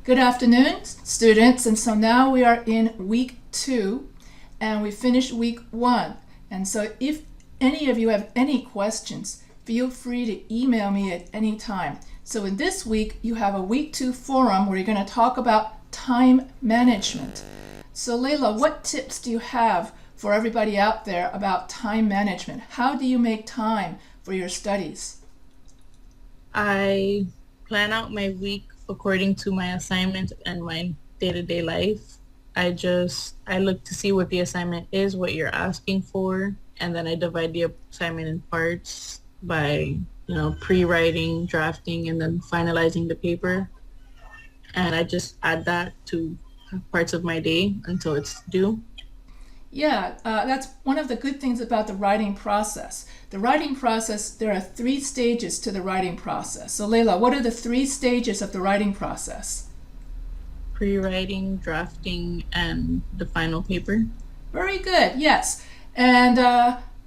Good afternoon, students. And so now we are in week 2 and we finished week 1. And so if any of you have any questions, feel free to email me at any time. So in this week, you have a week 2 forum where you're going to talk about time management. So Layla, what tips do you have for everybody out there about time management? How do you make time for your studies? I plan out my week according to my assignment and my day-to-day life. I look to see what the assignment is, what you're asking for, and then I divide the assignment in parts by, pre-writing, drafting, and then finalizing the paper. And I just add that to parts of my day until it's due. Yeah, that's one of the good things about the writing process. The writing process, there are 3 stages to the writing process. So Layla, what are the 3 stages of the writing process? Pre-writing, drafting, and the final paper. Very good, yes. And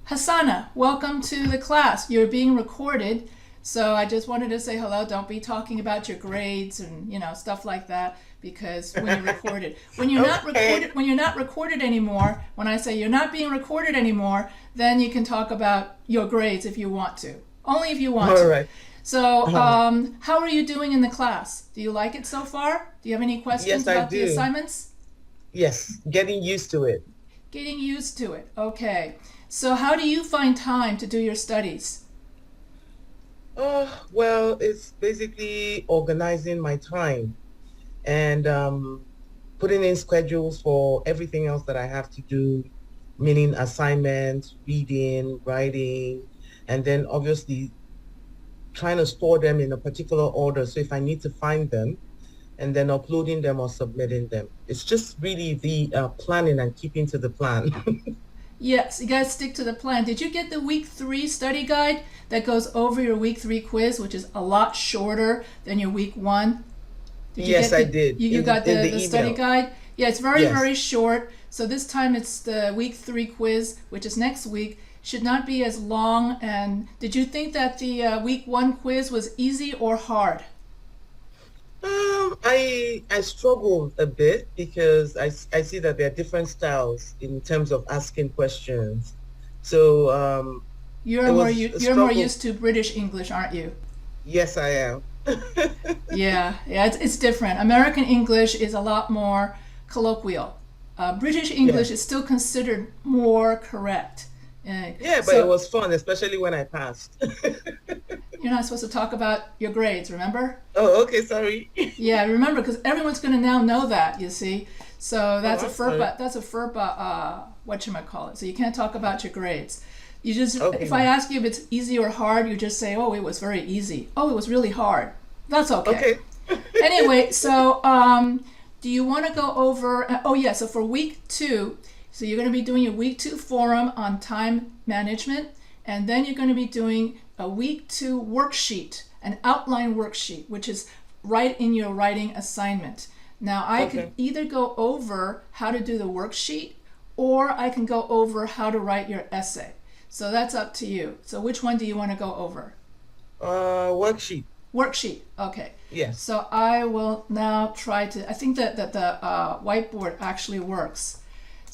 Hassana, welcome to the class. You're being recorded, so I just wanted to say hello. Don't be talking about your grades and stuff like that, because when you're recorded, when you're not recorded anymore, when I say you're not being recorded anymore, then you can talk about your grades if you want to. Only if you want All to. right. So, how are you doing in the class? Do you like it so far? Do you have any questions Yes, I about the do. assignments? Yes, getting used to it. Getting used to it. Okay. So, how do you find time to do your studies? Oh, well, it's basically organizing my time and putting in schedules for everything else that I have to do, meaning assignments, reading, writing, and then obviously trying to store them in a particular order. So if I need to find them, and then uploading them or submitting them. It's just really the planning and keeping to the plan. Yes, you guys stick to the plan. Did you get the week 3 study guide that goes over your week 3 quiz, which is a lot shorter than your week 1? Did you Yes, get I the did. you got In the the study email. guide? Yeah, it's very, Yes. very short. So this time it's the week 3 quiz, which is next week. Should not be as long. And did you think that the week 1 quiz was easy or hard? I struggled a bit because I see that there are different styles in terms of asking questions. So it was a You're more struggle. used to British English, aren't you? Yes, I am. Yeah, yeah, it's different. American English is a lot more colloquial. British Yeah. English is still considered more correct. Yeah, but it So was fun, especially when I passed. you're not supposed to talk about your grades, remember? Oh, okay, sorry. Yeah, remember, because everyone's going to now know that. You see, so Oh, that's a I'm sorry. FERPA. That's a FERPA. Call it? So you can't talk about your grades. You just, Okay, if I ma'am. ask you if it's easy or hard, you just say, "Oh, it was very easy." "Oh, it was really hard." That's okay. Okay. Anyway, so do you want to go over? Oh yeah, so for week 2, so you're going to be doing your week 2 forum on time management, and then you're going to be doing a week 2 worksheet, an outline worksheet, which is right in your writing assignment. Now I could Okay. either go over how to do the worksheet, or I can go over how to write your essay. So that's up to you. So which one do you want to go over? Worksheet. Worksheet. Okay. Yes. So I will now try to. I think that the whiteboard actually works.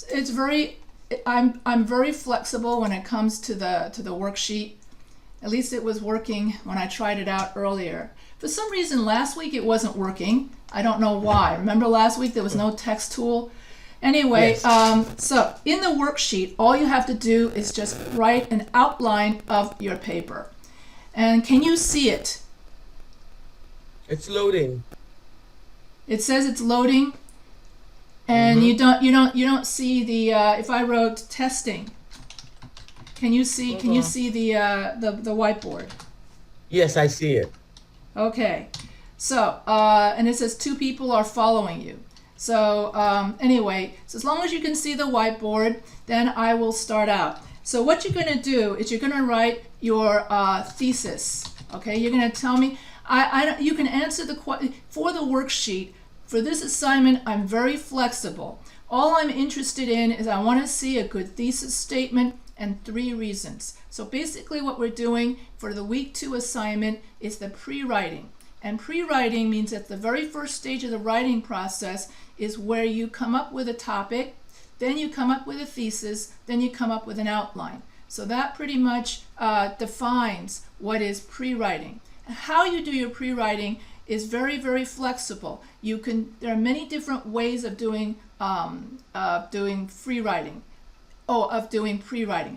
It's very. I'm very flexible when it comes to the worksheet. At least it was working when I tried it out earlier. For some reason, last week it wasn't working. I don't know why. Remember last week there was no text tool. Anyway, Yes. so in the worksheet, all you have to do is just write an outline of your paper. And can you see it? It's loading. It says it's loading, and Mm-hmm. you don't see the if I wrote testing. Can you see Hold can you on. see the whiteboard? Yes, I see it. Okay, so and it says 2 people are following you. So anyway, so as long as you can see the whiteboard, then I will start out. So what you're going to do is you're going to write your thesis. Okay, you're going to tell me. You can answer for the worksheet. For this assignment, I'm very flexible. All I'm interested in is I want to see a good thesis statement and 3 reasons. So basically what we're doing for the week 2 assignment is the pre-writing. And pre-writing means that the very first stage of the writing process is where you come up with a topic, then you come up with a thesis, then you come up with an outline. So that pretty much defines what is pre-writing. How you do your pre-writing is very, very flexible. There are many different ways of doing pre-writing.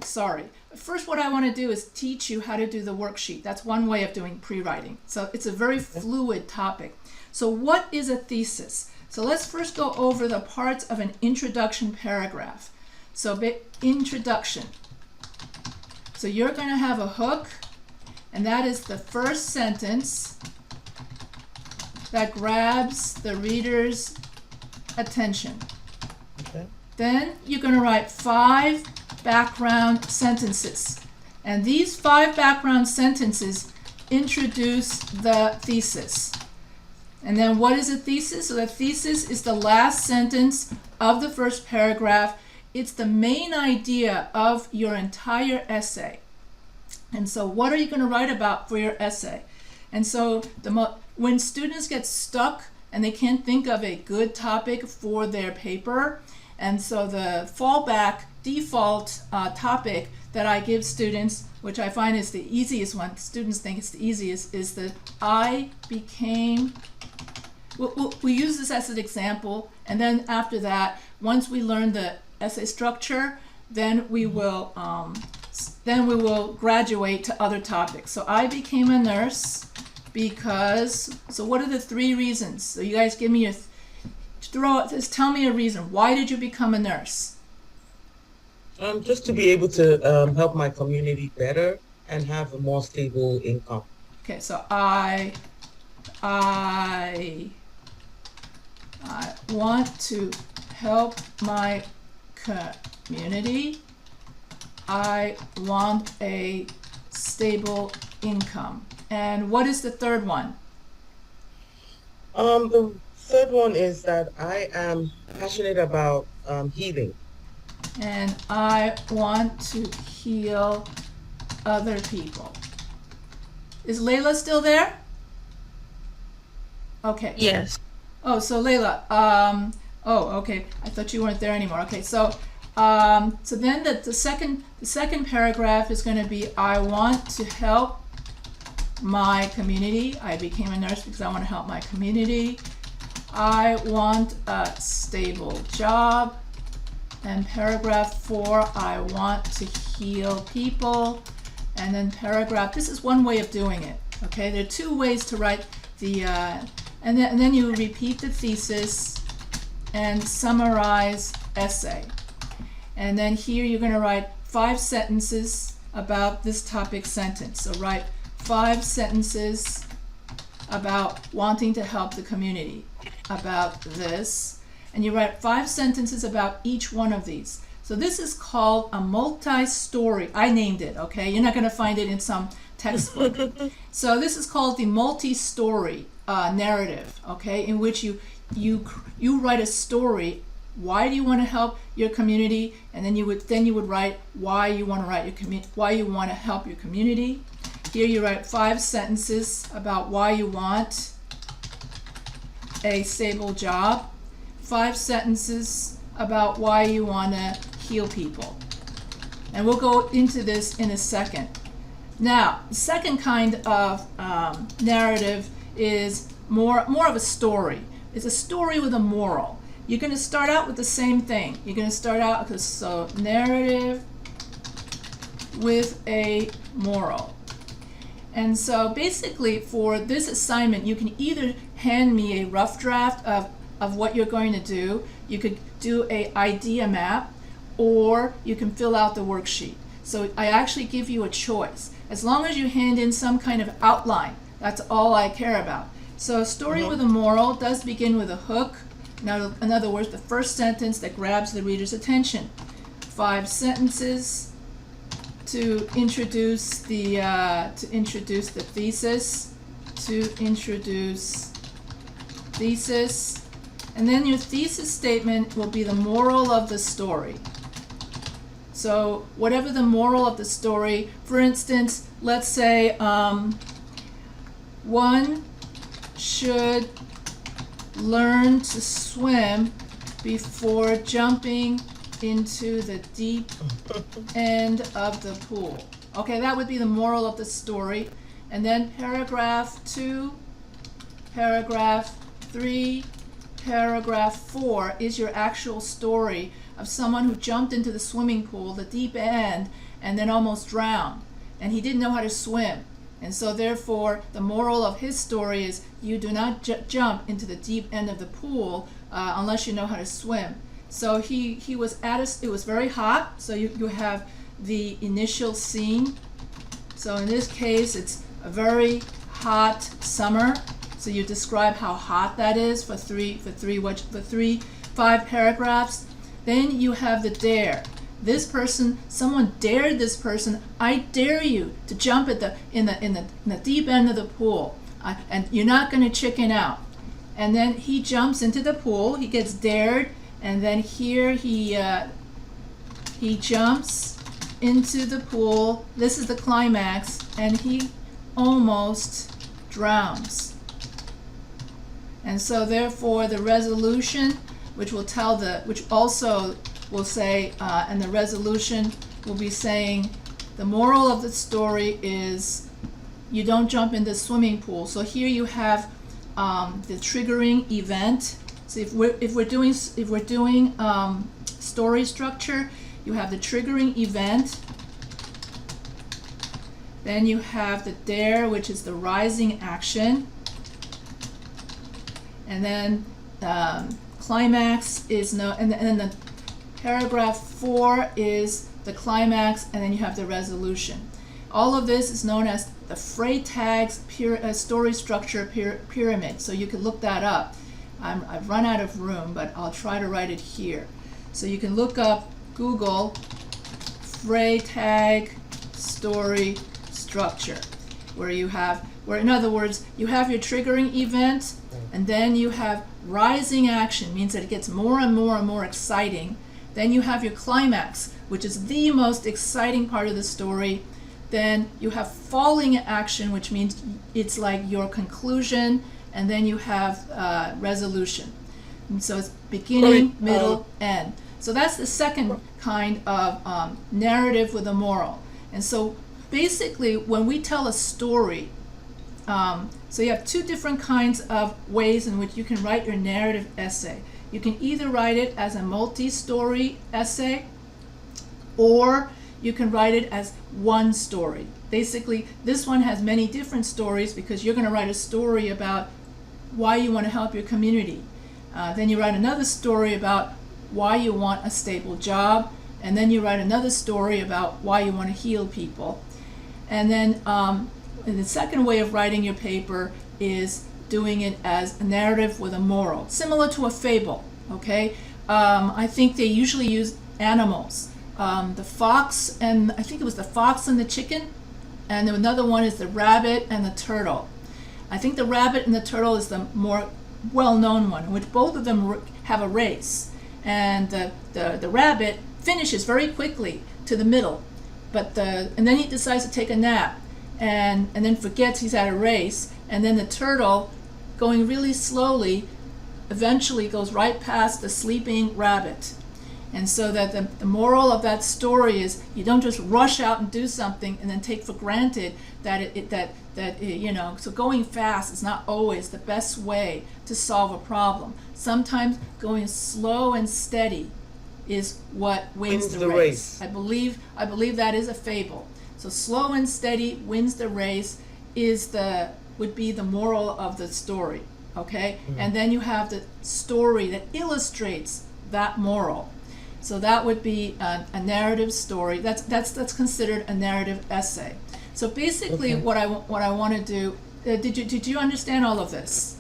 Sorry. First, what I want to do is teach you how to do the worksheet. That's one way of doing pre-writing. So it's a very fluid topic. So what is a thesis? So let's first go over the parts of an introduction paragraph. So introduction. So you're going to have a hook, and that is the first sentence that grabs the reader's attention. Okay. Then you're going to write 5 background sentences. And these 5 background sentences introduce the thesis. And then what is a thesis? So the thesis is the last sentence of the first paragraph. It's the main idea of your entire essay. And so what are you going to write about for your essay? And so when students get stuck and they can't think of a good topic for their paper, and so the default topic that I give students, which I find is the easiest one, students think it's the easiest, is the I became. We use this as an example, and then after that, once we learn the essay structure, then we will graduate to other topics. So I became a nurse because. So what are the 3 reasons? So you guys give me tell me a reason. Why did you become a nurse? Just to be able to help my community better and have a more stable income. Okay, so I want to help my community. I want a stable income. And what is the third one? The third one is that I am passionate about healing. And I want to heal other people. Is Layla still there? Okay. Yes. Oh, so Layla, okay. I thought you weren't there anymore. Okay, so then the second paragraph is going to be I want to help my community. I became a nurse because I want to help my community. I want a stable job. And paragraph 4, I want to heal people. And then this is one way of doing it. Okay, there are 2 ways to write the, and then you repeat the thesis and summarize essay. And then here you're going to write 5 sentences about this topic sentence. So write 5 sentences about wanting to help the community, about this. And you write 5 sentences about each one of these. So this is called a multi-story. I named it, okay? You're not going to find it in some textbook. So this is called the multi-story narrative, okay? In which you write a story. Why do you want to help your community? And then you would write why you want to help your community. Here you write 5 sentences about why you want a stable job. 5 sentences about why you want to heal people. And we'll go into this in a second. Now, the second kind of narrative is more of a story. It's a story with a moral. You're going to start out with the same thing. You're going to start out with narrative with a moral. And so basically for this assignment, you can either hand me a rough draft of what you're going to do. You could do an idea map, or you can fill out the worksheet. So I actually give you a choice. As long as you hand in some kind of outline, that's all I care about. So a story with a moral does begin with a hook. Now, in other words, the first sentence that grabs the reader's attention. 5 sentences to introduce the thesis. And then your thesis statement will be the moral of the story. So whatever the moral of the story, for instance, let's say 1 should learn to swim before jumping into the deep end of the pool. Okay, that would be the moral of the story. And then paragraph 2, paragraph 3, paragraph 4 is your actual story of someone who jumped into the swimming pool, the deep end, and then almost drowned. And he didn't know how to swim. And so therefore, the moral of his story is you do not jump into the deep end of the pool unless you know how to swim. So he was it was very hot, so you have the initial scene. So in this case, it's a very hot summer. So you describe how hot that is for 5 paragraphs. Then you have the dare. This person, someone dared this person. I dare you to jump at in the deep end of the pool, and you're not going to chicken out. And then he jumps into the pool. He gets dared, and then here he jumps into the pool. This is the climax, and he almost drowns. And so therefore the resolution, which also will say, and the resolution will be saying, the moral of the story is you don't jump in the swimming pool. So here you have the triggering event. So if we're doing story structure, you have the triggering event. Then you have the dare, which is the rising action. And then climax is and then the paragraph 4 is the climax, and then you have the resolution. All of this is known as the Freytag's story structure pyramid. So you can look that up. I've run out of room, but I'll try to write it here. So you can look up Google Freytag story structure, where in other words, you have your triggering event, and then you have rising action, means that it gets more and more and more exciting. Then you have your climax, which is the most exciting part of the story. Then you have falling action, which means it's like your conclusion, and then you have resolution. And so it's beginning, middle, end. So that's the second kind of narrative with a moral. And so basically, when we tell a story, so you have 2 different kinds of ways in which you can write your narrative essay. You can either write it as a multi-story essay, or you can write it as one story. Basically, this one has many different stories because you're going to write a story about why you want to help your community. Then you write another story about why you want a stable job, and then you write another story about why you want to heal people. And then and the second way of writing your paper is doing it as a narrative with a moral, similar to a fable, okay? I think they usually use animals. The fox, and I think it was the fox and the chicken, and another one is the rabbit and the turtle. I think the rabbit and the turtle is the more well-known one, in which both of them have a race. And the rabbit finishes very quickly to the middle, and then he decides to take a nap, and then forgets he's at a race, and then the turtle, going really slowly, eventually goes right past the sleeping rabbit. And so that the moral of that story is you don't just rush out and do something and then take for granted so going fast is not always the best way to solve a problem. Sometimes going slow and steady is what wins the race. I believe that is a fable. So slow and steady wins the race would be the moral of the story, okay? Mm-hmm. And then you have the story that illustrates that moral. So that would be a narrative story. That's considered a narrative essay. So basically, what I want to do. Did you understand all of this?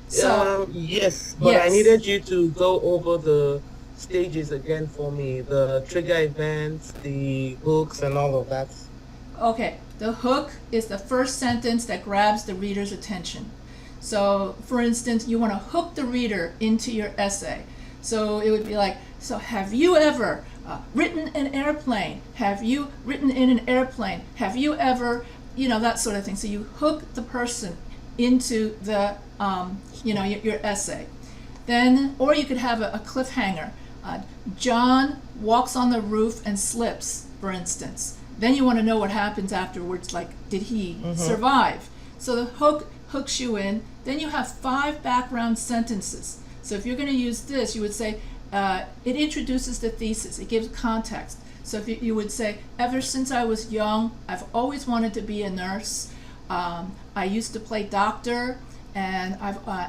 So yes, but yes. I needed you to go over the stages again for me. The trigger events, the hooks, and all of that. Okay, the hook is the first sentence that grabs the reader's attention. So, for instance, you want to hook the reader into your essay. So it would be like, so have you ever written an airplane? Have you written in an airplane? Have you ever, that sort of thing. So you hook the person into the your essay. Then, or you could have a cliffhanger. John walks on the roof and slips, for instance. Then you want to know what happens afterwards, like did he survive? So the hook hooks you in. Then you have 5 background sentences. So if you're going to use this, you would say, it introduces the thesis, it gives context. So if you would say, ever since I was young, I've always wanted to be a nurse. I used to play doctor, and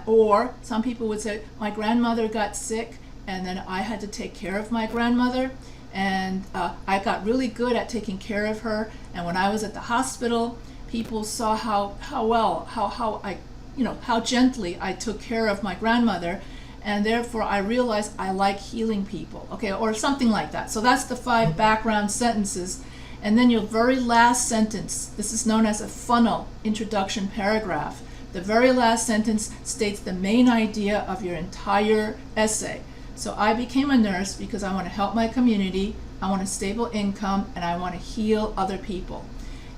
or some people would say, my grandmother got sick, and then I had to take care of my grandmother, and I got really good at taking care of her. And when I was at the hospital, people saw how gently I took care of my grandmother, and therefore I realized I like healing people, okay, or something like that. So that's the 5 background sentences. And then your very last sentence, this is known as a funnel introduction paragraph. The very last sentence states the main idea of your entire essay. So I became a nurse because I want to help my community, I want a stable income, and I want to heal other people.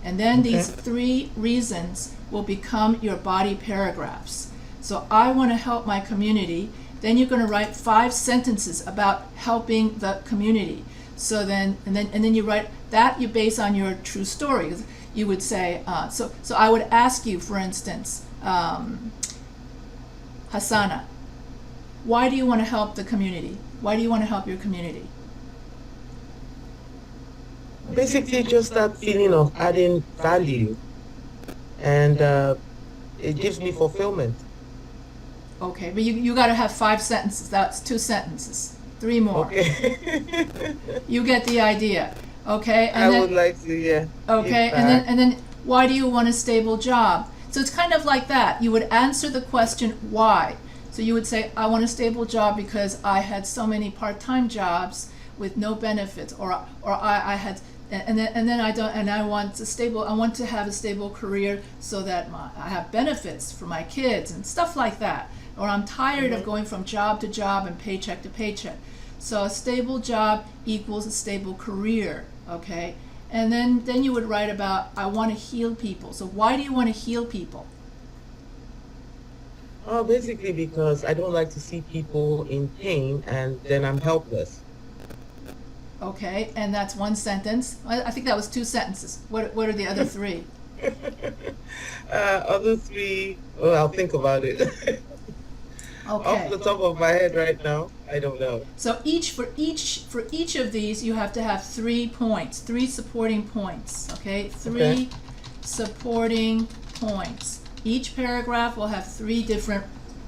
And then these 3 reasons will become your body paragraphs. So I want to help my community. Then you're going to write 5 sentences about helping the community. So then you write that you base on your true story. You would say, so I would ask you, for instance, Hassana, why do you want to help the community? Why do you want to help your community? Basically, just that feeling of adding value, and it gives me fulfillment. Okay, but you got to have 5 sentences. That's 2 sentences. 3 more. Okay. You get the idea. Okay, and I then, would like to, yeah. okay, and then why do you want a stable job? So it's kind of like that. You would answer the question why. So you would say, I want a stable job because I had so many part-time jobs with no benefits, or I had, and then I want to have a stable career so that I have benefits for my kids and stuff like that. Or I'm tired of going from job to job and paycheck to paycheck. So a stable job equals a stable career, okay? And then you would write about, I want to heal people. So why do you want to heal people? Oh, basically because I don't like to see people in pain and then I'm helpless. Okay, and that's 1 sentence. I think that was 2 sentences. What are the other 3? Other 3, well, I'll think about it. Okay. Off the top of my head right now, I don't know. So for each of these, you have to have 3 points, 3 supporting points. Okay, 3 supporting points. Each paragraph will have 3 different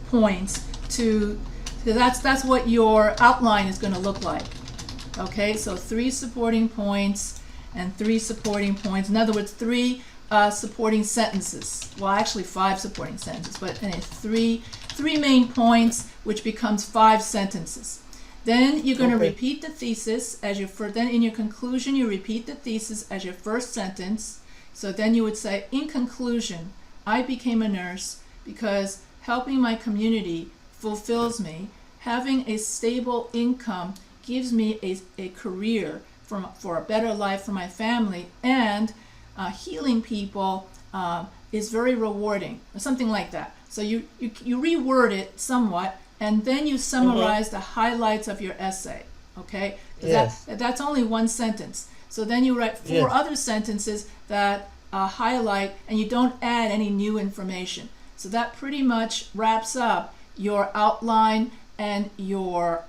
points so that's what your outline is going to look like. Okay, so 3 supporting points and 3 supporting points. In other words, 3 supporting sentences. Well, actually 5 supporting sentences, but anyway, 3 main points, which becomes 5 sentences. Then you're going to repeat the thesis as your first. Then in your conclusion, you repeat the thesis as your first sentence. So then you would say, in conclusion, I became a nurse because helping my community fulfills me. Having a stable income gives me a career for a better life for my family, and healing people is very rewarding, or something like that. So you reword it somewhat, and then you summarize the highlights of your essay, okay? Yes. That's only 1 sentence. So then you write 4 other sentences that highlight, and you don't add any new information. So that pretty much wraps up your outline and your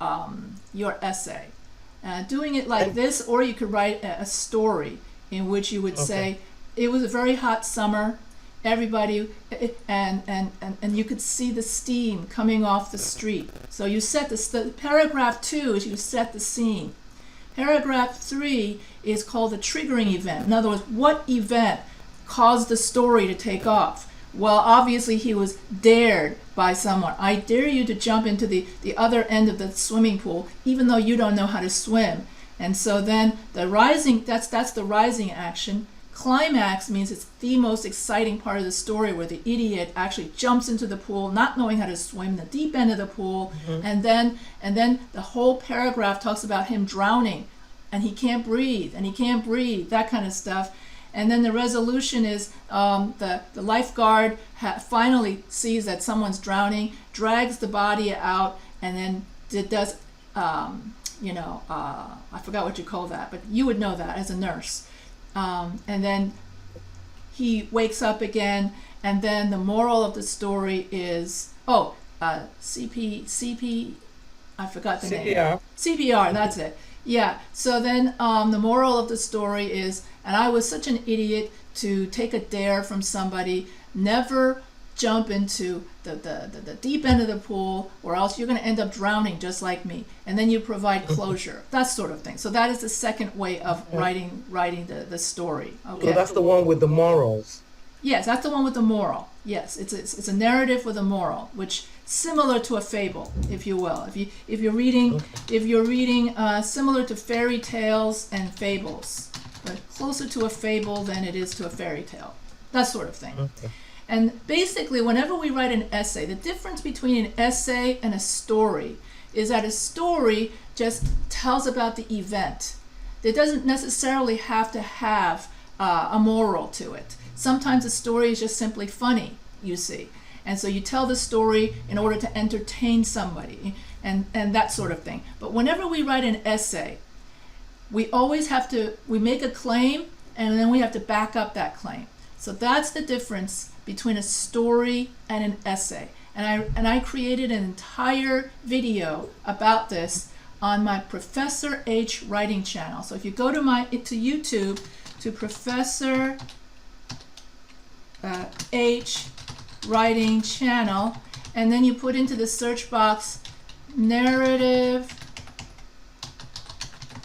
essay. Doing it like this, or you could write a story in which you would say, it was a very hot summer, everybody, and you could see the steam coming off the street. So you set paragraph 2 is you set the scene. Paragraph 3 is called the triggering event. In other words, what event caused the story to take off? Well, obviously he was dared by someone. I dare you to jump into the other end of the swimming pool, even though you don't know how to swim. And so then the rising, that's the rising action. Climax means it's the most exciting part of the story, where the idiot actually jumps into the pool, not knowing how to swim, the deep end of the pool, and then the whole paragraph talks about him drowning, and he can't breathe, that kind of stuff. And then the resolution is the lifeguard finally sees that someone's drowning, drags the body out, and then it does, I forgot what you call that, but you would know that as a nurse. And then he wakes up again, and then the moral of the story is, CP, I forgot the name. CPR. CPR, that's it. Yeah, so then the moral of the story is, and I was such an idiot to take a dare from somebody, never jump into the deep end of the pool, or else you're going to end up drowning just like me. And then you provide closure, that sort of thing. So that is the second way of writing the story. Okay. So that's the one with the morals. Yes, that's the one with the moral. Yes, it's a narrative with a moral, which similar to a fable, if you will. If you're reading similar to fairy tales and fables, but closer to a fable than it is to a fairy tale, that sort of thing. Okay. And basically, whenever we write an essay, the difference between an essay and a story is that a story just tells about the event. It doesn't necessarily have to have a moral to it. Sometimes a story is just simply funny, you see. And so you tell the story in order to entertain somebody and that sort of thing. But whenever we write an essay, we make a claim and then we have to back up that claim. So that's the difference between a story and an essay. And I created an entire video about this on my Professor H writing channel. So if you go to YouTube to Professor H writing channel, and then you put into the search box narrative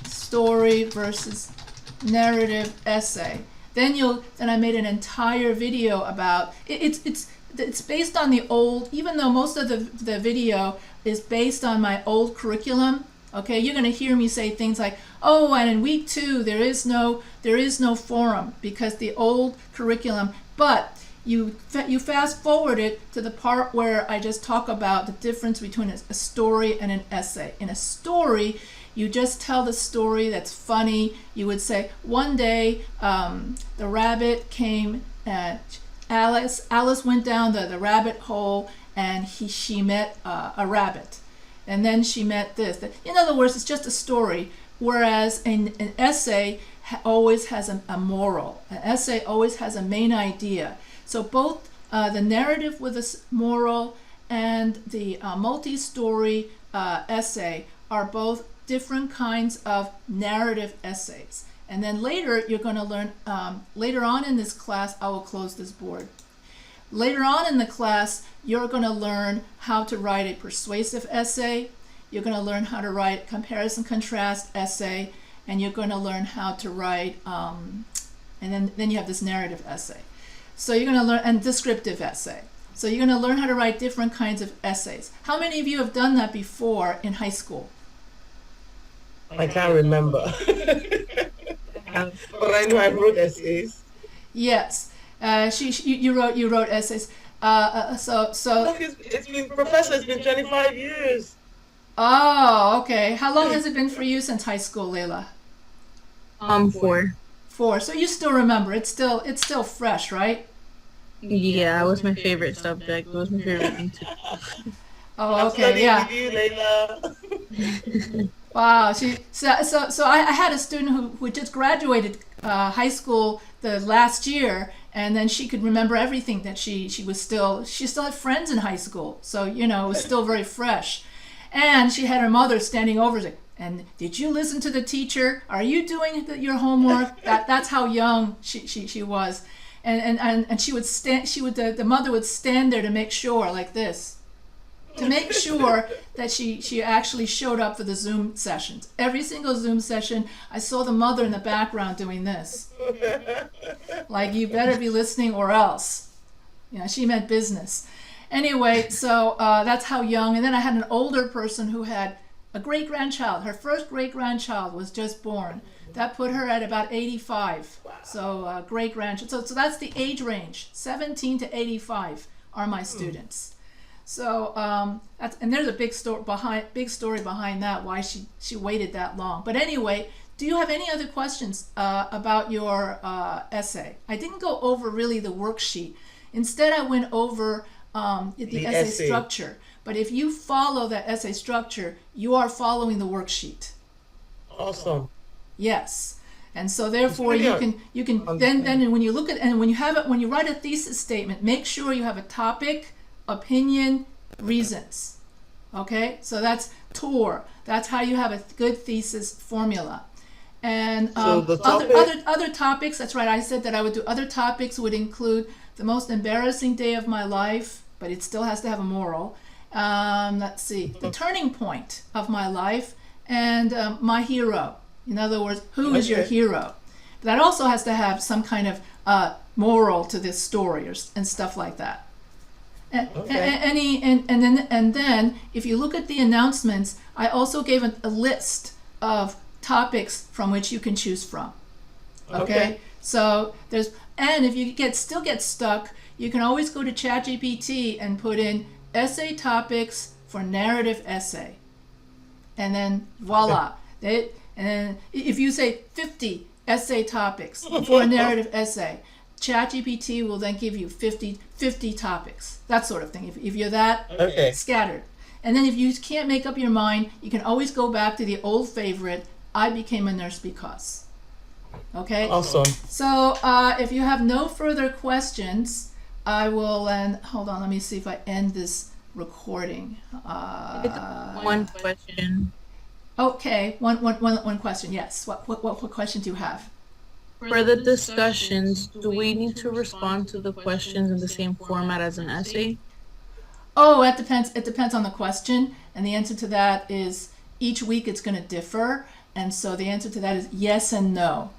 story versus narrative essay, then I made an entire video about it. It's based on the old, even though most of the video is based on my old curriculum. Okay, you're going to hear me say things like, oh, and in week 2 there is no forum because the old curriculum, but you fast forward it to the part where I just talk about the difference between a story and an essay. In a story, you just tell the story that's funny. You would say, one day the rabbit came, Alice went down the rabbit hole, and she met a rabbit. And then she met this. In other words, it's just a story, whereas an essay always has a moral. An essay always has a main idea. So both the narrative with a moral and the multi-story essay are both different kinds of narrative essays. And then later you're going to learn, later on in this class, I will close this board. Later on in the class, you're going to learn how to write a persuasive essay. You're going to learn how to write comparison contrast essay, and you're going to learn how to write, and then you have this narrative essay. So you're going to learn, and descriptive essay. So you're going to learn how to write different kinds of essays. How many of you have done that before in high school? I can't remember. But I know I wrote essays. Yes. You wrote essays. Look, Professor, it's been 25 years. Oh, okay. How long has it been for you since high school, Layla? 4. 4. So you still remember. It's still fresh, right? Yeah, it was my favorite subject. It was my favorite thing to do. Oh, okay, yeah. With you, Layla. Wow. So I had a student who just graduated high school the last year, and then she could remember everything that she still had friends in high school. So, it was still very fresh. And she had her mother standing over saying, and did you listen to the teacher? Are you doing your homework? That's how young she was. And she would the mother would stand there to make sure, like this, to make sure that she actually showed up for the Zoom sessions. Every single Zoom session, I saw the mother in the background doing this. Like, you better be listening or else. She meant business. Anyway, so that's how young. And then I had an older person who had a great-grandchild. Her first great-grandchild was just born. That put her at about 85. Wow. So great-grandchild. So that's the age range. 17 to 85 are my students. So and there's a big story behind that, why she waited that long. But anyway, do you have any other questions about your essay? I didn't go over really the worksheet. Instead, I went over the essay structure. But if you follow that essay structure, you are following the worksheet. Awesome. Yes. And so therefore really you can then when you look at, and when you have it, when you write a thesis statement, make sure you have a topic, opinion, reasons. Okay? So that's TOR. That's how you have a good thesis formula. And So the topic- other topics, that's right, I said that I would do other topics would include the most embarrassing day of my life, but it still has to have a moral. Let's see, the turning point of my life, and my hero. In other words, who is your Okay. hero? That also has to have some kind of moral to this story and stuff like that. Okay. And then if you look at the announcements, I also gave a list of topics from which you can choose from. Okay? So there's, and if you still get stuck, you can always go to ChatGPT and put in essay topics for narrative essay, and then voila. And then if you say 50 essay topics for a narrative essay, ChatGPT will then give you 50 topics, that sort of thing, if you're that Okay. scattered. And then if you can't make up your mind, you can always go back to the old favorite, I became a nurse because. Okay? Awesome. So if you have no further questions, I will, and hold on, let me see if I end this recording. One question. Okay, one question, yes. What question do you have? For the discussions, do we need to respond to the questions in the same format as an essay? Oh, it depends on the question, and the answer to that is each week it's going to differ, and so the answer to that is yes and no.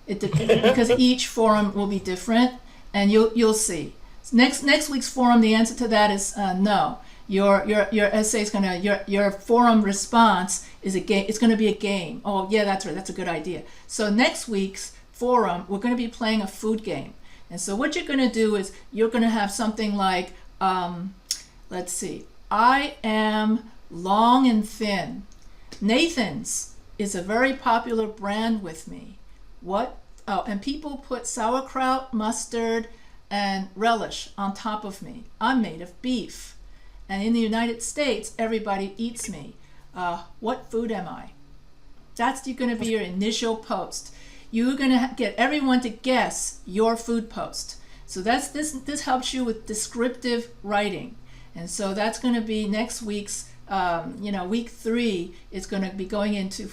Because each forum will be different, and you'll see. Next week's forum, the answer to that is no. Your essay is gonna, your forum response is a game. It's gonna be a game. Oh yeah, that's right. That's a good idea. So next week's forum, we're gonna be playing a food game. And so what you're gonna do is you're gonna have something like, let's see, I am long and thin. Nathan's is a very popular brand with me. What? Oh, and people put sauerkraut, mustard, and relish on top of me. I'm made of beef. And in the United States, everybody eats me. What food am I? That's going to be your initial post. You're going to get everyone to guess your food post. So this helps you with descriptive writing. And so that's going to be next week's, week 3 is going to be going into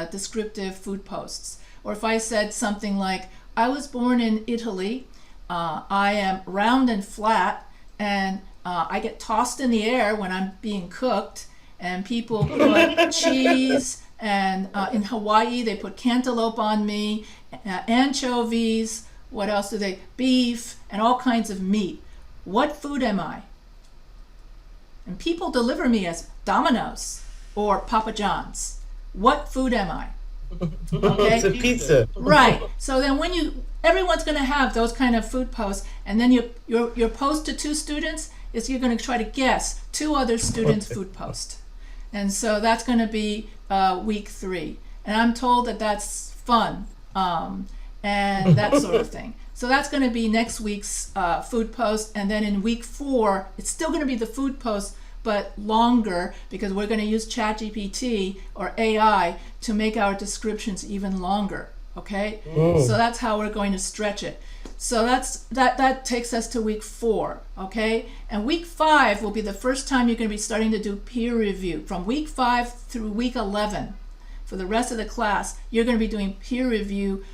descriptive food posts. Or if I said something like, I was born in Italy, I am round and flat, and I get tossed in the air when I'm being cooked, and people put cheese, and in Hawaii they put cantaloupe on me, anchovies, what else do they, beef, and all kinds of meat. What food am I? And people deliver me as Domino's or Papa John's. What food am I? Okay? It's a pizza. Right. So then everyone's going to have those kind of food posts, and then your post to 2 students is you're going to try to guess 2 other students' food post. And so that's going to be week 3. And I'm told that that's fun and that sort of thing. So that's going to be next week's food post. And then in week 4, it's still going to be the food post, but longer, because we're going to use ChatGPT or AI to make our descriptions even longer. Okay? So that's how we're going to stretch it. So that takes us to week 4, okay? And week 5 will be the first time you're going to be starting to do peer review. From week 5 through week 11, for the rest of the class, you're going to be doing peer review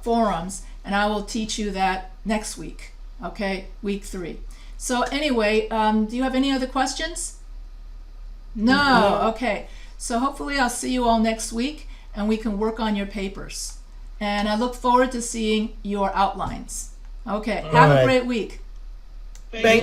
forums, and I will teach you that next week, okay? Week 3. So anyway, do you have any other questions? No, okay. So hopefully I'll see you all next week, and we can work on your papers. And I look forward to seeing your outlines. Okay, have a great week. Thank